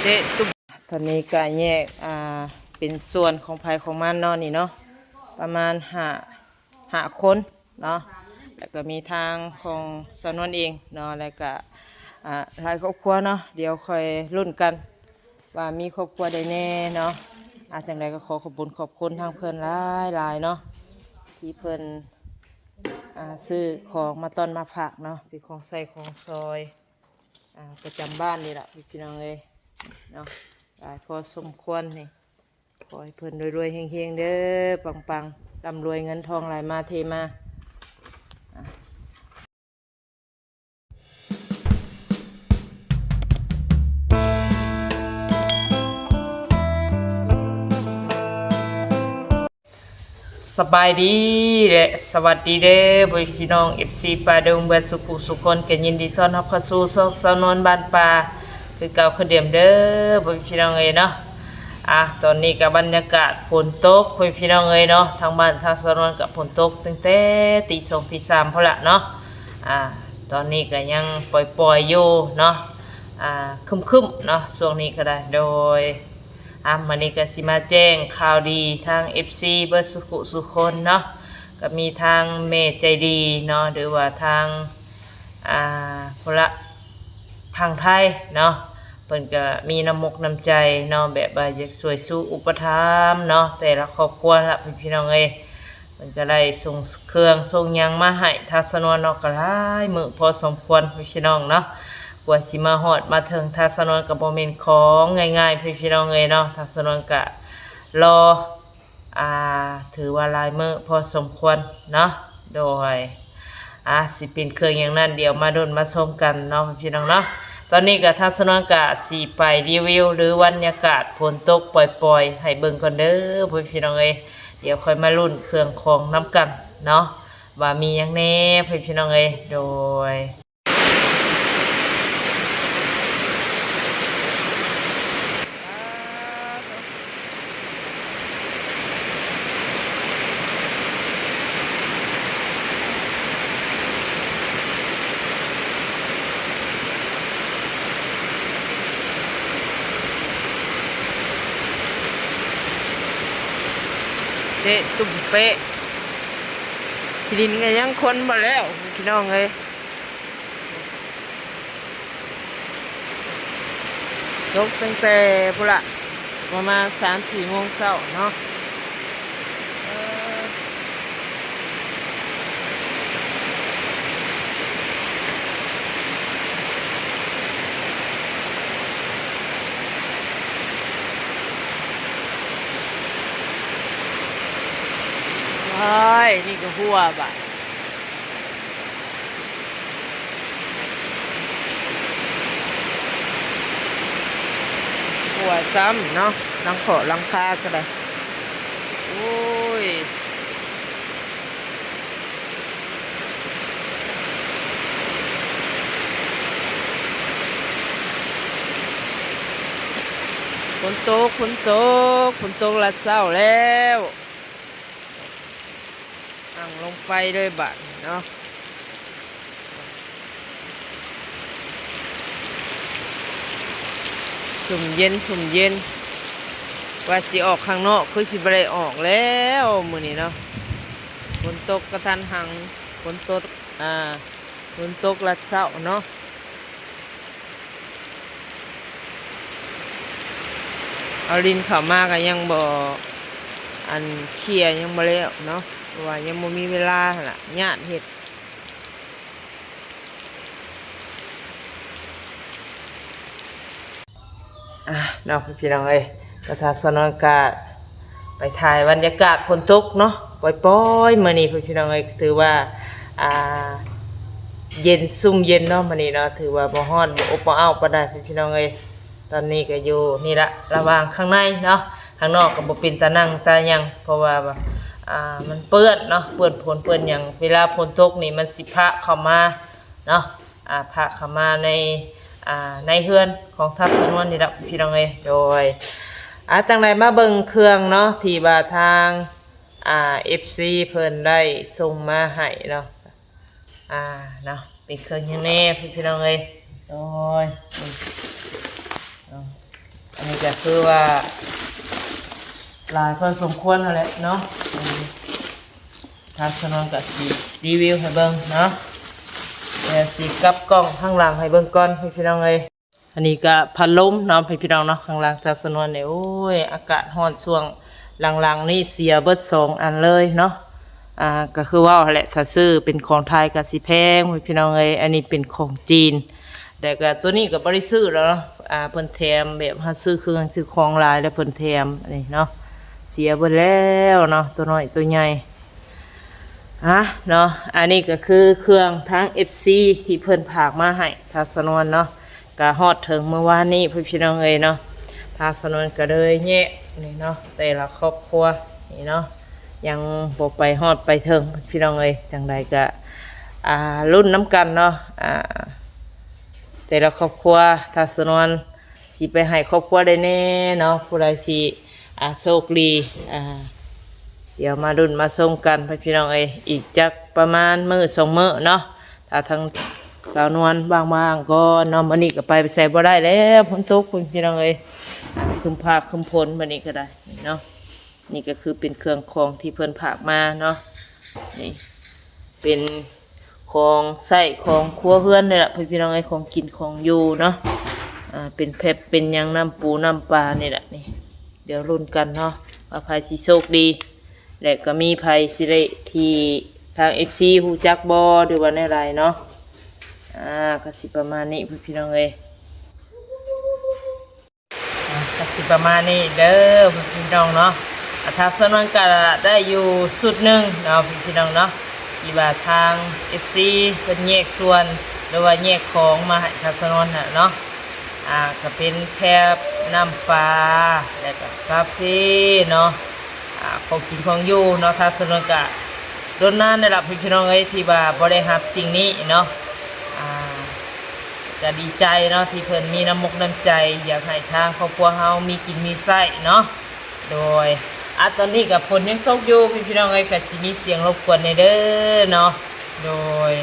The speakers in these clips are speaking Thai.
เด็ตุตอนนี้ก็แยกเป็นส่วนของภายของมันเนาะนี่เนาะประมาณห้าคนเนาะแล้วก็มีทางของสนวนเองเนาะแล้วก็หลายครอบครัวเนาะเดี๋ยวค่อยรุ่นกันว่ามีครอบครัวใดแน่เนาะจังใดก็ขอขอบคุณขอบคุณทางเพื่อนหลายเนาะที่เพื่อนซื้อของมาต้อนมาผักเนาะเป็นของใส่ของซอยประจำบ้านนี่แหละพี่น้องเลยเนาะพอสมควรนี่ขอให้เพิ่นรวยๆเฮงๆเด้อปังๆร่ำรวยเงินทองไหลมาเทมาสบายดีและสวัสดีเด้อพี่น้อง FC ปาดงเบิดสุขุสุคนกันยินดีต้อนรับเข้าสู่ช่องสาวนวลบ้านป่าคือเก่าคือเดิมเด้อพี่น้องเอ้ยเนาะตอนนี้กับบรรยากาศฝนตกพี่น้องเอ้ยเนาะทางบ้านทางสาวนวลกับฝนตกตั้งแต่ตีสองตีสามพอละเนาะตอนนี้ก็ยังปล่อยๆอยู่เนาะคึมๆเนาะช่วงนี้ก็ได้โดยมันนี้ก็สิมาแจ้งข่าวดีทาง FC เบิร์สุขุสุคนเนาะก็มีทางเมใจดีเนาะหรือว่าทางพละพังไทยเนาะเพิ่นก็มีน้ำมกน้ำใจเนาะแบบว่าอยากสวยสู้อุปถัมภ์เนาะแต่ละครอบครัวละพี่น้องเอ้ยเพิ่นก็ได้ส่งเครื่องส่งหยังมาให้ทัศนวนเนาะก็หลายมื้อพอสมควรพี่น้องเนาะกว่าสิมาฮอดมาถึงทัศนวนกับบ่แม่นของง่ายๆพี่น้องเอ้ยเนาะทัศนวนก็รอถือว่าหลายมื้อพอสมควรเนาะโดยสิเป็นเครื่องอย่างนั้นเดี๋ยวมาดนมาชมกันเนาะพี่น้องเนาะตอนนี้ก็ทัศนกะสีไปรีวิวหรือวันยากาศฝนตกปล่อยๆให้เบิ่งก่อนเด้อพี่น้องเอ้ยเดี๋ยวค่อยมาลุ้นเครื่องของน้ำกันเนาะว่ามีอย่างแน่พี่น้องเอ้ยโดยเด็ตุ่มเป๊ะที่ดินก็ยังคนมาแล้วพี่น้องเอ้ยยกตั้งแต่พุ่นละประมาณ3-4 โมงเช้าเนาะนี่ก็หัวบ่ะหัวซ้ำเนาะลังขอลังคาก็ได้โอ้ยฝนตกละเศร้าแล้วนั่งลงไปเลยบัดเนาะสุ่มเย็นว่าสิออกข้างนอกคือสิบ่ได้ออกแล้วมื้อนี้เนาะฝนตกกระทันหันฝนตกฝนตกละเช้าเนาะเอาดินเข้ามาก็ยังบ่เคลียร์ยังบ่แล้วเนาะเพราะว่ายังบ่มีเวลาล่ะญาติเฮ็ดเนาะพี่น้องเอ้ยกระทาสนากาศไปถ่ายบรรยากาศฝนตกเนาะปล่อยๆมื้อนี้พี่น้องเอ้ยถือว่าเย็นซุ่มเย็นเนาะมื้อนี้เนาะถือว่าบ่ร้อนบ่อบบ่อ้าวปานใดพี่น้องเอ้ยตอนนี้ก็อยู่นี่ละระหว่างข้างในเนาะข้างนอกก็บ่เป็นตานั่งตาหยังเพราะว่ามันเปื้อนเนาะเปื้อนฝนเปื้อนหยังเวลาฝนตกนี่มันสิพะเข้ามาเนาะพะเข้ามาในเฮือนของทัพสนวนนี่ละพี่น้องเอ้ยโดยจังไดมาเบิ่งเครื่องเนาะที่ว่าทางFC เพิ่นได้ส่งมาให้เนาะเนาะเป็นเครื่องยังแน่พี่น้องเอ้ยโดย ก็คือว่าหลายพอสมควรนั่นแหละเนาะทางสนองกับสีรีวิวให้เบิ่งเนาะแต่สีกับกล้องข้างหลังให้เบิ่งก่อนพี่น้องเลยอันนี้ก็พัดลมเนาะพี่น้องเนาะข้างหลังทางสนองเนี่ยโอ้ยอากาศร้อนช่วงหลังๆนี่เสียเบิด2อันเลยเนาะก็คือว่าแหละถ้าซื้อเป็นของไทยก็สิแพงพี่น้องเลยอันนี้เป็นของจีนแต่ก็ตัวนี้ก็บ่ได้ซื้อแล้วเนาะเพิ่นแถมแบบหาซื้อเครื่องซื้อของหลายแล้วเพิ่นแถมอันนี้เนาะเสียเบิดแล้วเนาะตัวน้อยตัวใหญ่เนาะอันนี้ก็คือเครื่องทั้ง FC ที่เพิ่นฝากมาให้ทางสนวนเนาะก็ฮอดถึงเมื่อวานนี้พี่น้องเอ้ยเนาะทางสนวนก็เลยแยกนี่เนาะแต่ละครอบครัวนี่เนาะยังบ่ไปฮอดไปถึงพี่น้องเอ้ยจังใดก็รุ่นน้ำกันเนาะแต่ละครอบครัวทางสนวนสิไปให้ครอบครัวได้แน่เนาะผู้ใดสิโชคดีเดี๋ยวมาดุนมาส่งกันพี่น้องเอ้ยอีกจักประมาณมื้อ2มื้อเนาะถ้าทางสาวนวลบางๆก็นอนมื้อนี้ก็ไปใส่บ่ได้แล้วฝนตกพี่น้องเอ้ยคึมพาคึมพลมื้อนี้ก็ได้เนาะนี่ก็คือเป็นเครื่องของที่เพิ่นฝากมาเนาะนี่เป็นของใส่ของครัวเรือนนี่แหละพี่น้องเอ้ยของกินของอยู่เนาะเป็นเพชรเป็นยังน้ำปูน้ำปลานี่แหละนี่เดี๋ยวรุ่นกันเนาะว่าใครสิโชคดีและก็มีภัยสิริที่ทาง FC ฮู้จักบ่หรือว่าในไรเนาะก็สิประมาณนี้พี่น้องเอ้ยก็สิประมาณนี้เด้อพี่น้องเนาะทางสนวนก็ได้อยู่สุดหนึ่งเนาะพี่น้องเนาะที่ว่าทาง FC เป็นแยกส่วนหรือว่าแยกของมาให้ทางสนวนเนาะก็เป็นแคบน้ำปลาแล้วก็กาแฟเนาะของกินของอยู่เนาะทางสนวนก็โดนนานได้รับพี่น้องเอ้ยที่ว่าบ่ได้รับสิ่งนี้เนาะก็ดีใจเนาะที่เพิ่นมีน้ำมุกน้ำใจอยากให้ทางครอบครัวเฮามีกินมีไส้เนาะโดยตอนนี้กับฝนยังตกอยู่พี่น้องเอ้ยก็สิมีเสียงรบกวนในเด้อเนาะโดย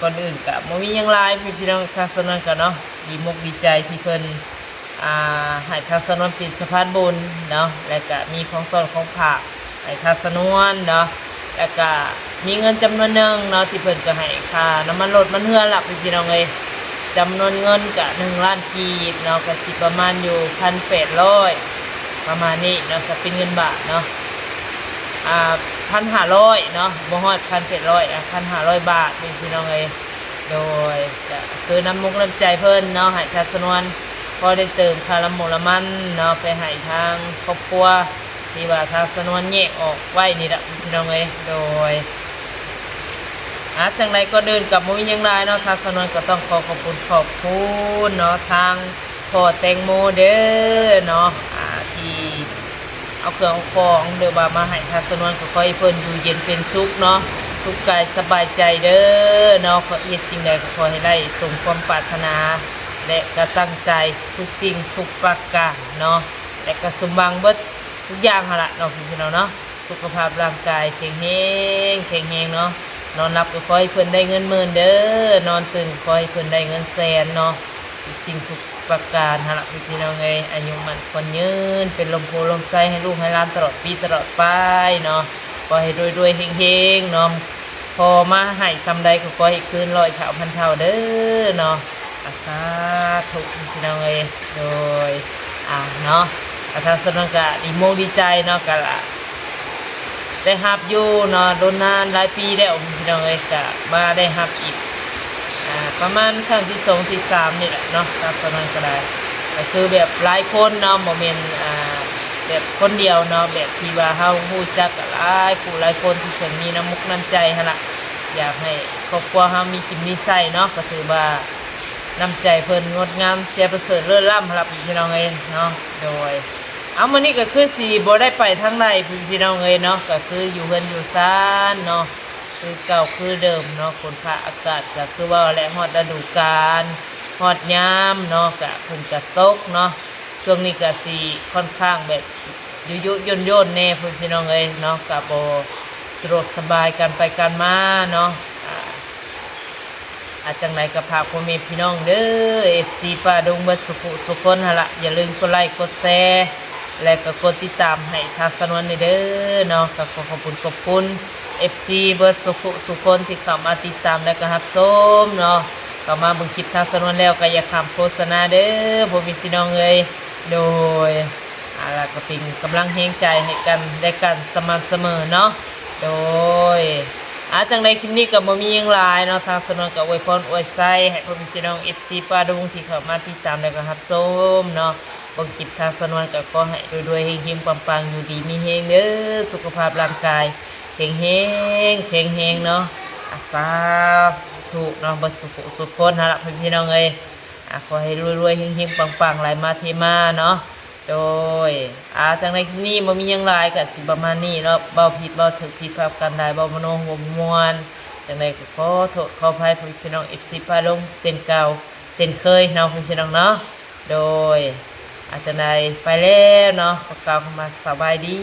ก่อนอื่นก็บ่มีหยังหลายพี่น้องทางสนวนก็เนาะดีมุกดีใจที่เพิ่นให้ทางสนวนเป็นสะพานบุญเนาะแล้วก็มีของต้นของผักให้ทางสนวนเนาะแล้วก็มีเงินจำนวนหนึ่งเนาะที่เพิ่นก็ให้ค่าน้ำมันรถมันเฮือนล่ะพี่น้องเอ้ยจำนวนเงินก็1 ล้านกีบเนาะก็สิประมาณอยู่ 1,800 ประมาณนี้เนาะก็เป็นเงินบาทเนาะ1,500เนาะบ่ฮอด 1,800 1,500 บาทพี่น้องเอ้ยโดยก็คือน้ำมุกน้ำใจเพิ่นเนาะให้ทางสนวนพอได้เติมคาราโมละมันเนาะไปให้ทางครอบครัวที่ว่าทางสนวนแยกออกไว้นี่แหละพี่น้องเอ้ยโดยจังไรก็เดินกับมุ้ยยังไรเนาะทางสนวนก็ต้องขอบคุณเนาะทางพ่อแตงโมเด้อเนาะที่เอาเครื่องของเดี๋ยวมาให้ทางสนวนก็ค่อยเพิ่นอยู่เย็นเป็นสุขเนาะทุกกายสบายใจเด้อเนาะขอเฮ็ดสิ่งใดก็ขอให้ได้สมความปรารถนาและก็ตั้งใจทุกสิ่งทุกประการเนาะและก็สมหวังเบิดทุกอย่างหั่นล่ะเนาะพี่น้องเนาะสุขภาพร่างกายแข็งแรงเนาะนอนหลับก็ขอให้เพิ่นได้เงินหมื่นเด้อนอนตื่นขอให้เพิ่นได้เงินแสนเนาะทุกสิ่งทุกประการหั่นล่ะพี่น้องเอ้ยอายุมันคนยืนเป็นลมโพลมใจให้ลูกให้หลานตลอดปีตลอดไปเนาะขอให้รวยๆเฮงๆเนาะพอมาให้ซำใดก็ขอให้คืน100 เท่าพันเท่าเด้อเนาะสาธุพี่น้องเอ้ยโดยเนาะทางสนวนก็ดีโมดีใจเนาะก็ได้รับอยู่เนาะโดนนานหลายปีแล้วพี่น้องเอ้ยก็มาได้รับอีกประมาณครั้งที่2ที่3นี่แหละเนาะทางสนวนก็ได้ก็คือแบบหลายคนเนาะบ่แม่นแบบคนเดียวเนาะแบบที่ว่าเฮาฮู้จักกันหลายผู้หลายคนที่เพิ่นมีน้ำมุกน้ำใจหั่นล่ะอยากให้ครอบครัวเฮามีกินมีใช้เนาะก็ถือว่าน้ำใจเพิ่นงดงามแจ่ประเสริฐเลิศล้ำครับพี่น้องเอ้ยเนาะโดยมื้อนี้ก็คือสิบ่ได้ไปทางใดพี่น้องเอ้ยเนาะก็คืออยู่เฮือนอยู่ซ่านเนาะคือเก่าคือเดิมเนาะฝนฟ้าอากาศก็คือว่าแลฮอดฤดูกาลฮอดยามเนาะก็เพิ่นก็ตกเนาะช่วงนี้ก็สิค่อนข้างแบบยุย่นๆแน่พี่น้องเอ้ยเนาะก็บ่สะดวกสบายกันไปกันมาเนาะ อาจังไหนก็ฝากพ่อแม่พี่น้องเด้อ FC ป้าดงเบิดสุขคนหั่นล่ะอย่าลืมกดไลค์กดแชร์และก็กดติดตามให้ทางสนวนนี่เด้อเนาะก็ขอบคุณ FC เบิดสุขคนที่เข้ามาติดตามและก็รับชมเนาะเข้ามาเบิ่งคลิปทางสนวนแล้วก็อย่าข้ามโฆษณาเด้อพ่อแม่พี่น้องเอ้ยโดยล่ะก็เป็นกำลังแรงใจให้กันได้กันสม่ำเสมอเนาะโดยจังใดคลิปนี้ก็บ่มีหยังหลายเนาะทางสนวนก็อวยพรอวยไส้ให้พ่อแม่พี่น้อง FC ป้าดงที่เข้ามาติดตามแล้วก็รับชมเนาะเบิ่งคลิปทางสนวนก็ขอให้รวยๆเฮงๆปังๆอยู่ดีมีเฮงเด้อสุขภาพร่างกายแข็งแรงเนาะสาธุเนาะบ่สุขคนหั่นล่ะพี่น้องเอ้ยขอให้รวยๆเฮงๆปังๆไหลมาเทมาเนาะโดยจังในคลิปนี้บ่มีหยังหลายก็สิประมาณนี้เนาะเว้าผิดเว้าถูกผิดพลาดกันได้เว้ามโนหัวม่วนจังไดก็ขอโทษขออภัยพี่น้อง FC ป้าลงเส้นเก่าเส้นเคยเนาะพี่น้องเนาะโดยจังไดไปแล้วเนาะขอกล่าวคำว่าสบายดี